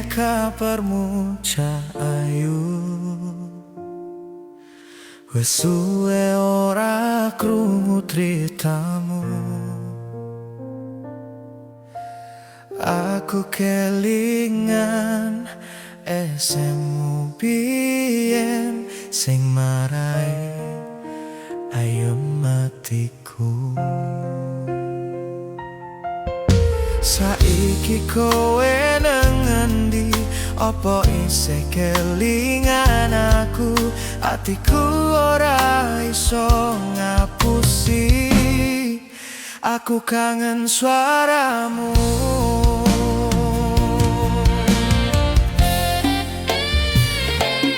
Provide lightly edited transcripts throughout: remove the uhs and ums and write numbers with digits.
kabarmu Cak Ayu? Wes suwe ora krungu critamu. Aku kelingan esemu biyen sing marai ayem atiku. Saiki kowe nang endi? Apa isih kelingan aku? Atiku ora iso ngapusi, aku kangen suaramu.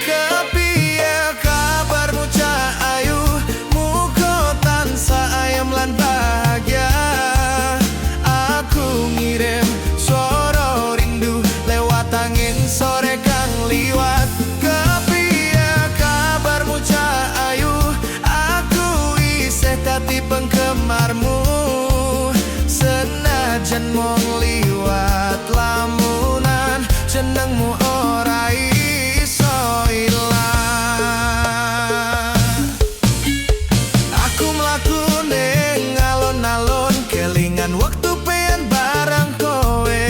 Kepiye kabarmu Cak Ayu? Muga tansah ayem lan bahagia. Aku ngirim suara rindu lewat angin sore kang liwat. Kepiye kabarmu Cak Ayu? Aku isih dadi penggemarmu. Senajan mung liwat lamunan, jenengmu ora iso ilang. Aku mlaku ning alun-alun, kelingan wektu pengen bareng kowe.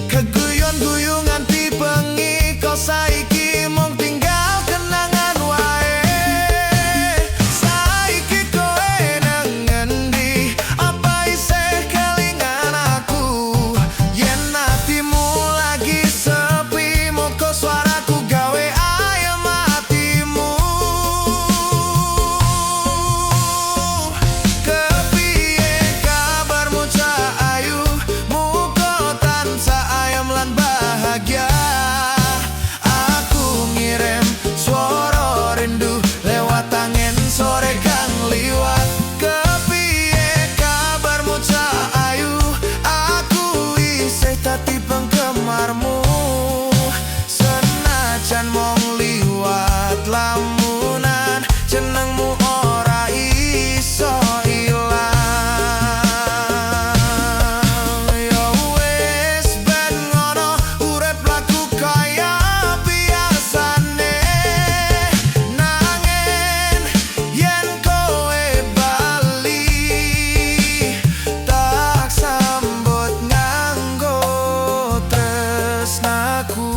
Keguyon-guyu nganti bengi, kok saiki mung tinggal kenangan wae. Saiki kowe nang endi? Apa isih kelingan aku? Yen atimu lagi sepi, moko suaraku gawe ayem atimu. Kepiye kabarmu Cak Ayu? Muga tansah ayem lan bahagia. Aku ngirim suara rindu lewat angin sore kang liwat. Kepiye kabarmu Cak Ayu? Aku isih dadi penggemarmu. Senajan mung liwat lamunan, jenengmu ora iso ilang. Ya wis ben ngono, urip laku kaya biasane. Nanging yen kowe bali, tak sambut nganggo tresnaku.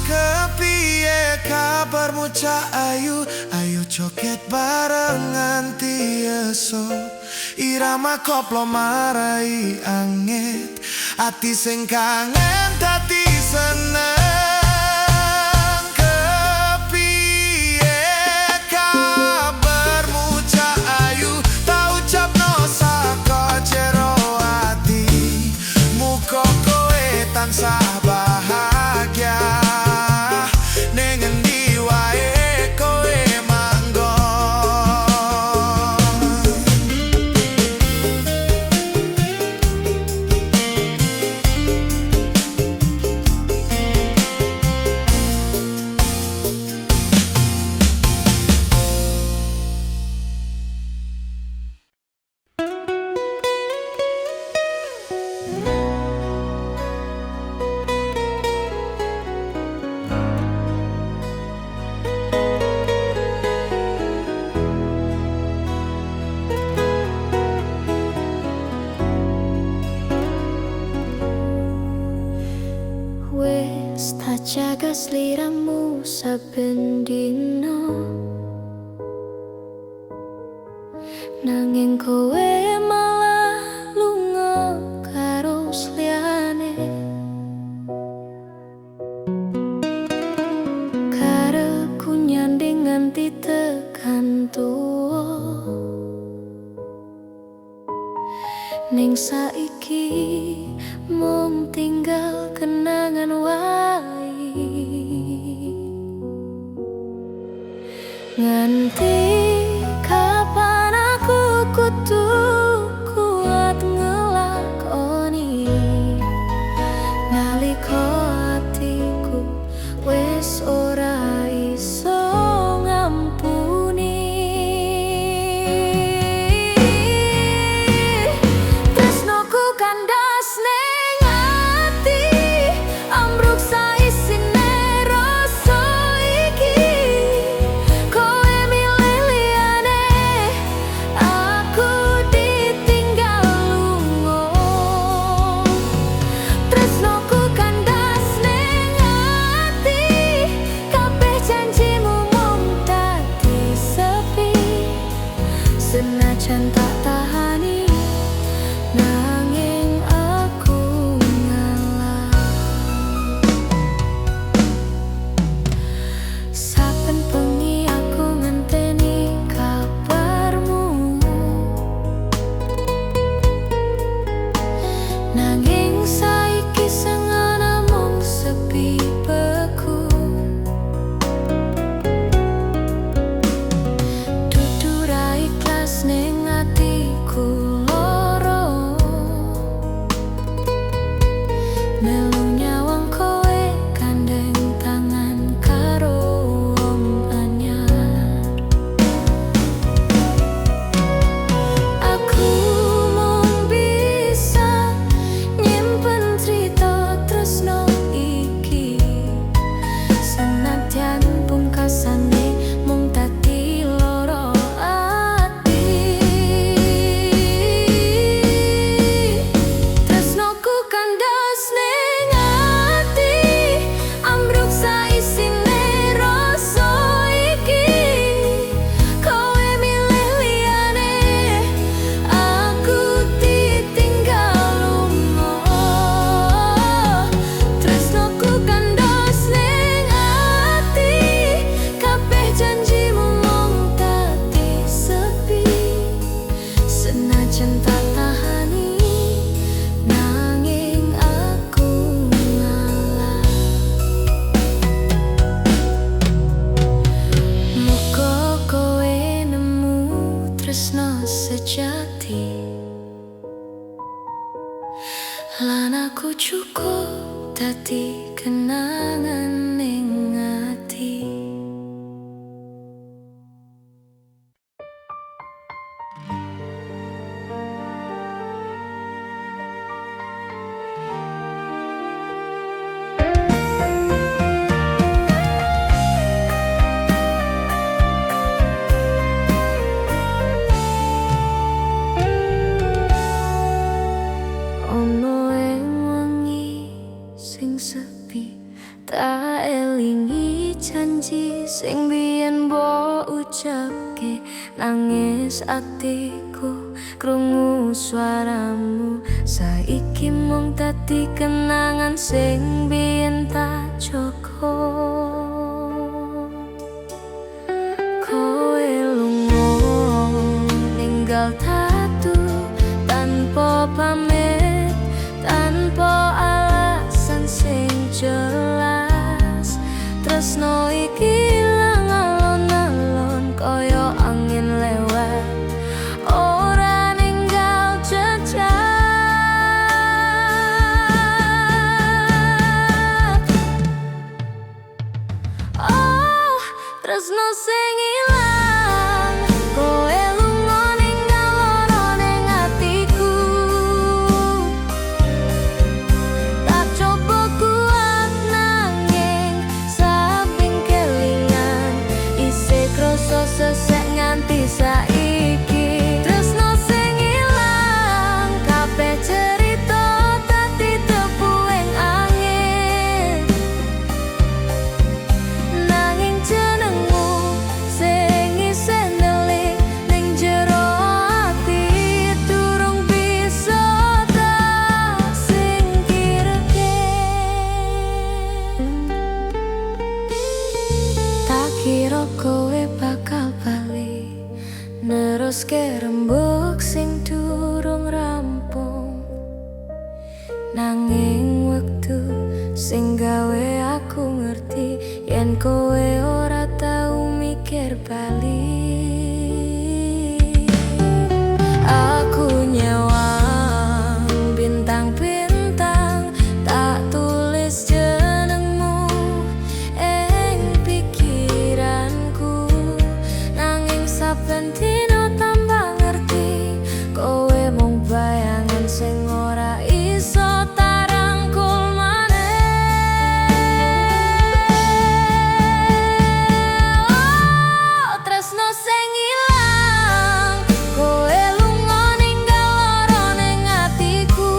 Kepiye kabarmu Cak Ayu? Ayo joget bareng nganti esuk. Irama koplo marai angit, ati sing kangen dadi seneng. Kepiye kabarmu Cak Ayu? Tak ucapno saka jero ati, muga kowe tansah bahagia. Ning endi wae kowe manggon. Wes tak jaga sliramu saben dino, nanging kowe malah lunga karo liyane. Karepku nyanding nganti tekan tuwa, ning saiki mung tinggal kenangan wae. Nganti kapan aku kudu kuat ngelakoni nalika atiku wis ora iso ngampuni. Tresnoku kandas ning ati, Lan aku cukup dadi kenangan ning ati. Ono ing wengi sing sepi, tak elingi janji sing biyen mbok ucapke. Nangis atiku krungu swaramu, saiki mung dadi kenangan sing biyen tak jaga. Kowe lunga ninggal tatu tanpa pamit, tanpa alasan sing jelas. Tresno iki ilang alon-alon kaya angin lewat, ora ninggal jejak. Oh, tresno sing ilang, kowe lunga ninggal lara ning atiku. Tak coba kuat nanging saben kelingan isih krasa sesek nganti saiki. Tresno sing ilang, kabeh cerita dadi debu ing angin. Nanging jenengmu sing isih ndelik ning jero ati, durung bisa tak singkirke. Tak kira kowe bakal bali neruske rembug sing durung rampung. Nanging wektu sing gawe aku ngerti yen kowe ora tau mikir bali. Aku nyewang bintang-bintang, tak tulis jenengmu ing pikiranku. Nanging saben dina tambah ngerti kowe mung bayangan sing ora iso tak rangkul maneh. Oh, tresno sing ilang, kowe lunga ninggal lara ning atiku.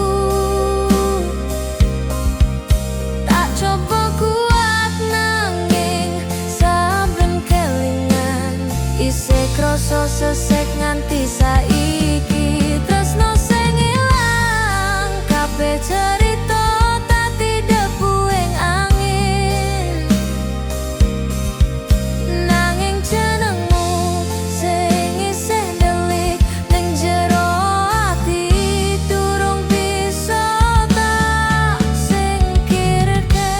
Tak coba kuat nanging saben kelingan isih krasa sesek nganti saiki. Tresno sing ilang, kabeh cerita dadi debu ing angin. Nanging jenengmu sing isih ndelik ning jero ati, durung bisa tak singkirke.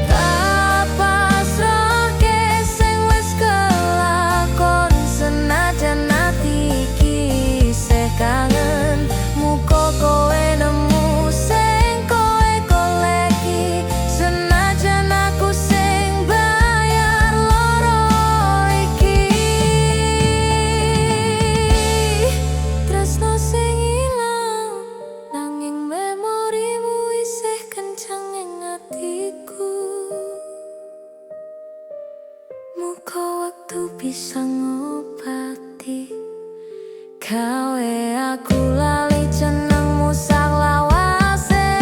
Tak pasrahke sing wis kelakon, senajan ati iki isih kangen. Muga kowe nemu sing kowe goleki, senajan aku sing bayar lara iki. Tresno sing ilang, nanging memorimu isih kencang ing atiku. Muga waktu bisa ngobati gawe aku lali jenengmu saklawase.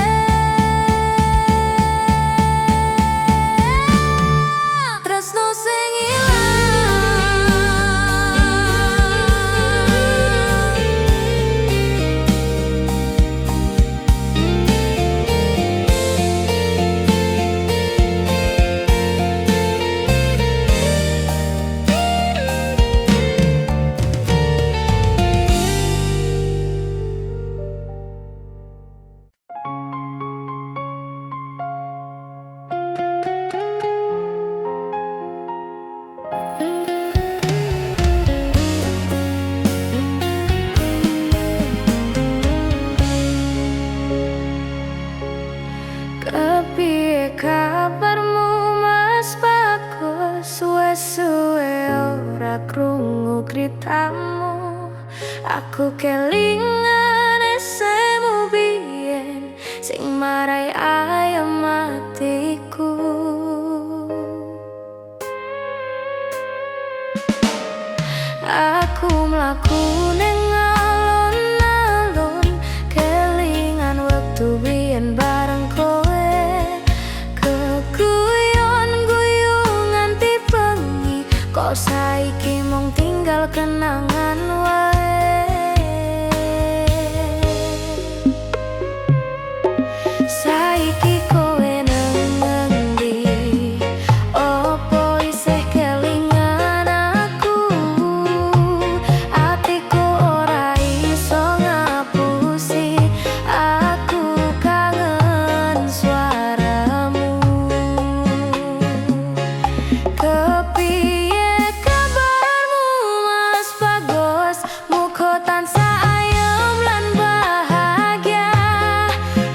Tresno sing ilang. Aku kelingan esemu biyen sing marai ayam matiku. Aku mlaku ning alun-alun, kelingan wektu biyen bareng kowe. Keguyon-guyu nganti bengi, kok saiki mung tinggal kenangan wae. Saiki kowe nang ngendi? Opo isih kelingan aku? Atiku ora iso ngapusi, aku kangen suaramu. Kepiye kabarmu Mas Bagus? Muga tansah ayem lan bahagia.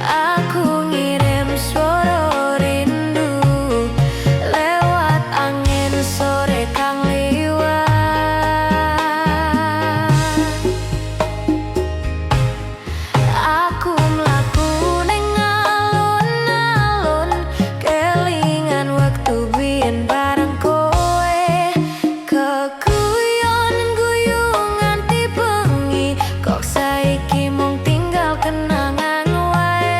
Aku ngirim suara rindu lewat angin sore kang liwat. Aku mlaku ning alun-alun, kelingan wektu biyen bareng kowe. Keguyon-guyu nganti bengi, kok saiki mung tinggal kenangan wae.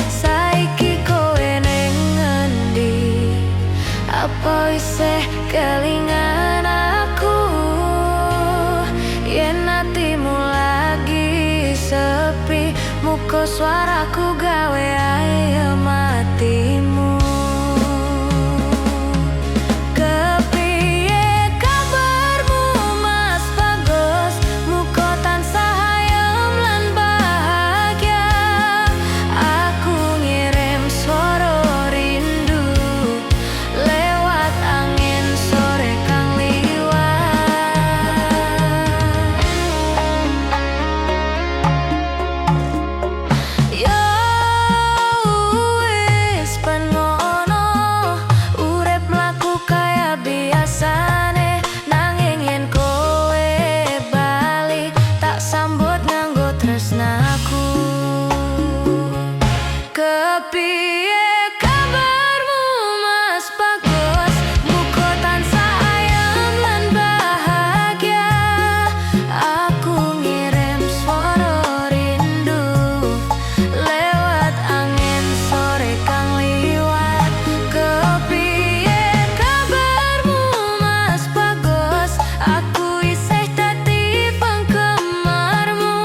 Saiki kowe ning ngendi? Apa isih kelingan aku? Yen atimu lagi sepi, muga suaraku gawe ayem atimu. Kepiye kabarmu Mas Bagus? Muga tansah ayem lan bahagia. Aku ngirim suara rindu lewat angin sore kang liwat. Yo wis ben ngono, urip mlaku kaya biasane. Nanging yen kowe bali, tak sambut nganggo tresnaku. Kepiye kabarmu Mas Bagus? Muga tansah ayem lan bahagia. Aku ngirim suara rindu lewat angin sore kang liwat. Kepiye kabarmu Mas Bagus? Aku isih dadi penggemarmu,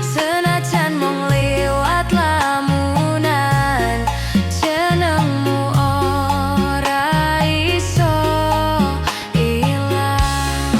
senajan mung liwat lamunan. Jenengmu ora iso ilang.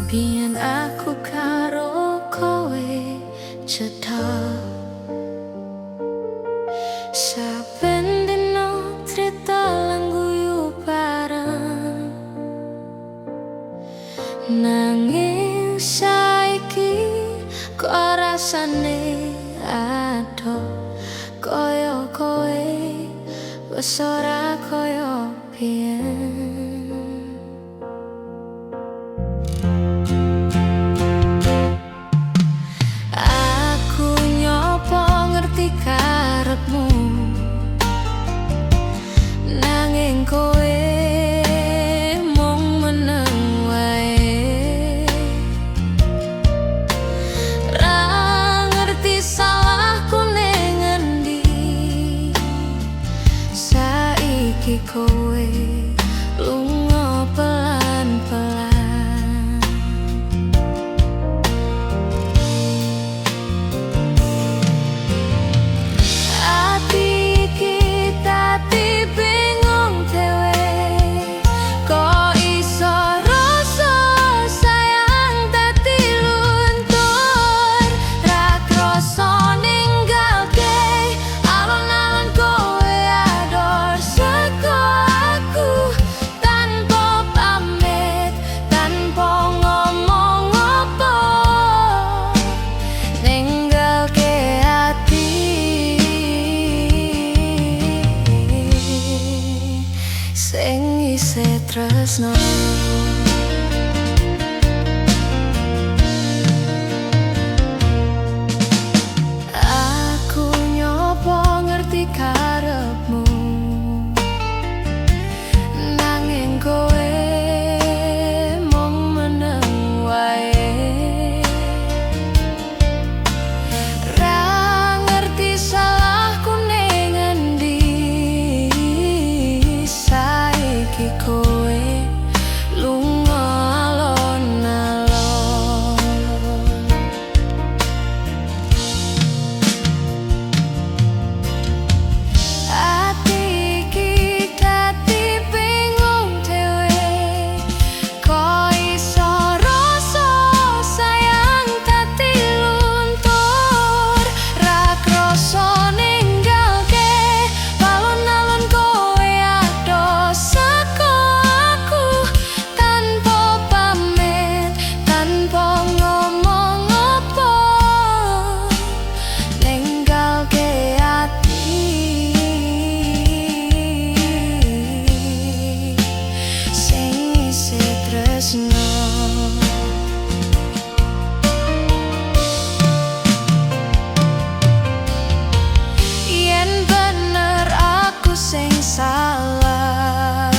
Biyen aku karo kowe cedhak, saben dina crita lan guyu bareng. Nanging saiki kok rasane ado, kaya kowe wis ora kaya biyen. Aku nyopo ngerti karepmu, nanging kowe mung meneng wae. Ra ngerti salahku ning endi, saiki kowe lunga pelan-pelan. Ati kita tresno. Aku nyoba ngerti karepmu, nanging kowe mung meneng wae. Ra ngerti salahku ning endi, saiki kowe lunga alon-alon. Ati iki dadi bingung dhewe, kok iso rasa sayang dadi luntur. Ra krasa ninggalke alon-alon kowe adoh saka aku, tanpa pamit, tanpa ngomong apa, ninggalke ati sing isih tresno. Yen bener aku sing salah,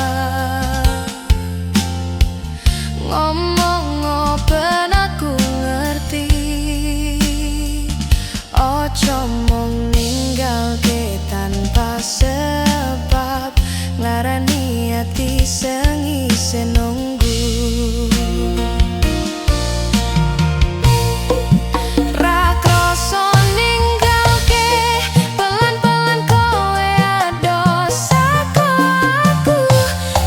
ngomong ben aku ngerti. Ojo mung ninggalke tanpa sebab, nglarani ati sing isih nunggu. Ra krasa ninggalke, pelan-pelan kowe adoh saka aku,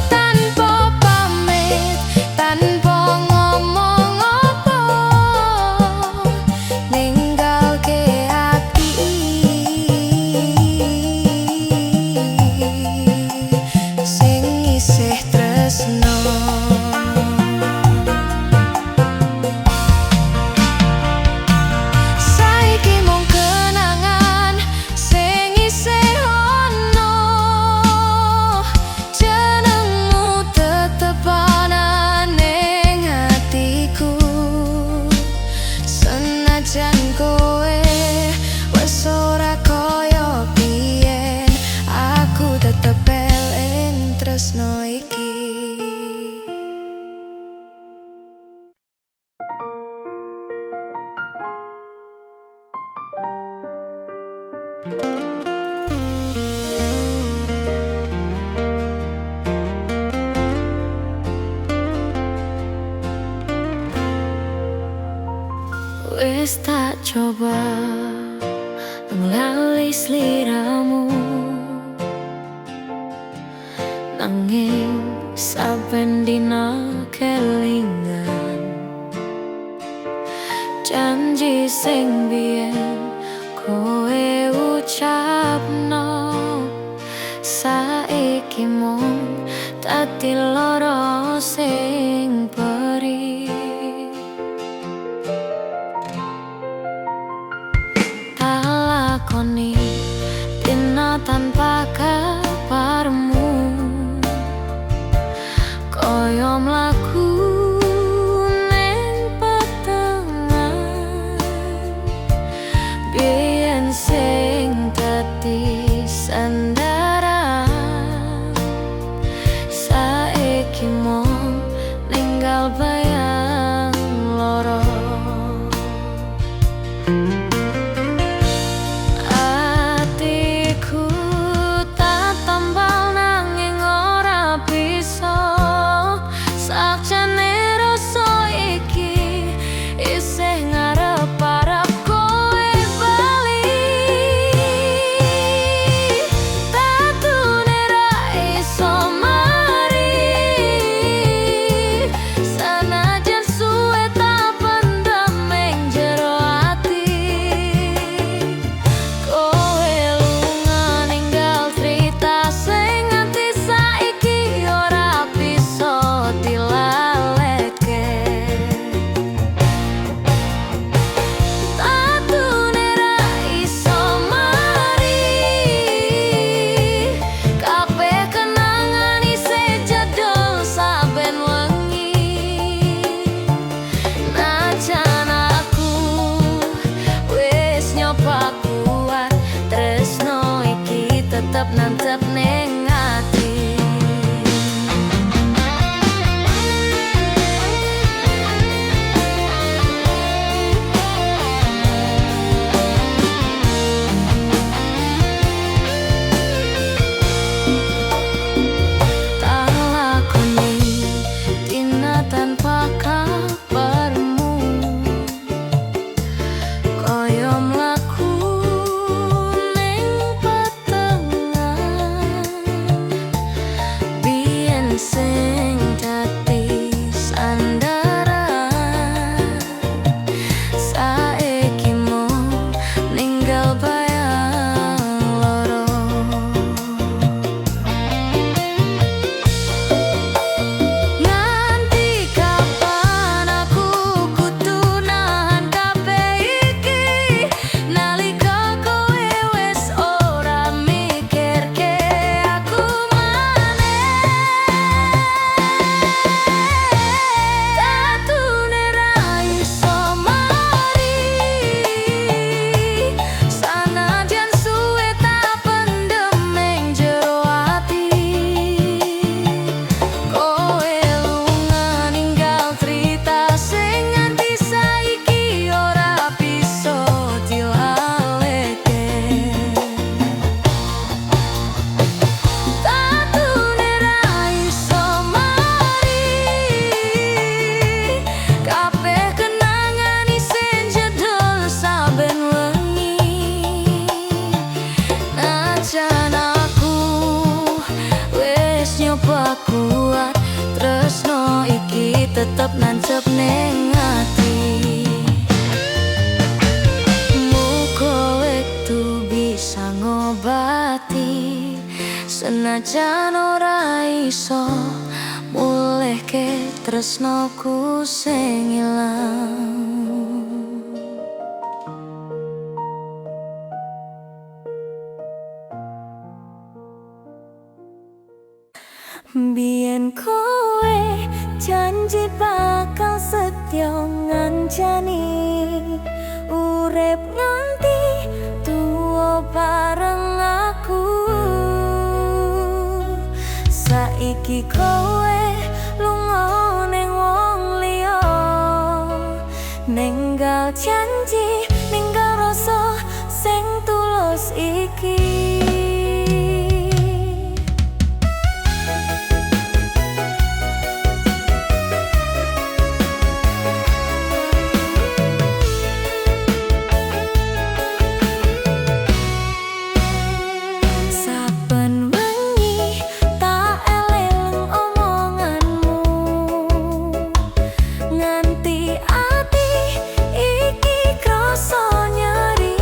tanpa pamit, tanpa ngomong apa, ninggalke ati sing isih tresno. Saiki mung kenangan sing isih ono, jenengmu tetep ana ning atiku. Senajan kowe wes ora koyo biyen, aku tetep eling tresno iki. Wis tak coba nglali sliramu, nanging saben dina kelingan janji sing biyen kowe ucapno. Saiki mung dadi lara sing perih. Tak lakoni dina tanpa kabarmu, koyo mlaku ning petengan. Biyen sing dadi sandaran, saiki tetep nantep ning ati. Tak lakoni dina tanpa kabarmu, koyo mlaku ning petengan. Biyen sing dadi sandaran, saiki mung ninggal bayang loro. Nganti kapan aku kudu nahan kabeh iki, nalika kowe wis ora mikirke aku maneh. Tatune ra iso mari, sanadyan suwe tak pendem ning jero ati. Kowe lunga ninggal cerita sing nganti saiki ora bisa dilaleke. Tatune ra iso mari, kabeh kenangan isin jedul saben wengi. Najan aku wis nyoba kuat, tresno iki tetep nancep ning ati. Muga wektu bisa ngobati, senajan ora iso mulihke tresnoku sing ilang. Biyen kowe janji bakal setya ngancani, urip nganti tuwa bareng aku. Saiki kowe lunga ning wong liya, ninggal janji, ninggal rasa sing tulus iki. Saben wengi tak eling omonganmu, nganti ati iki krasa nyeri.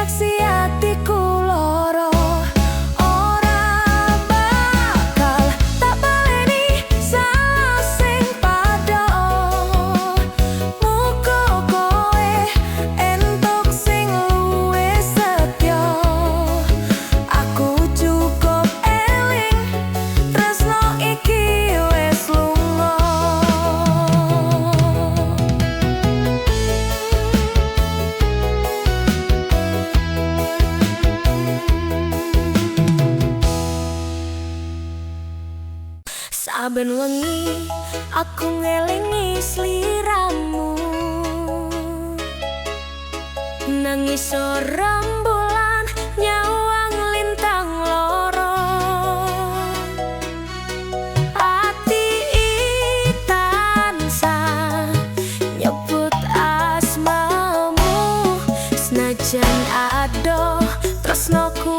reaksi hatiku loro. Ora bakal tak baleni salah sing padha. Muga kowe entuk sing luwih setya. Aku cukup eling tresno iki wis lunga. Saben wengi aku ngelingi sliramu, nangis rembulan nyawang lintang loro. Ati tansah nyebut asmamu, senajan adoh tresnoku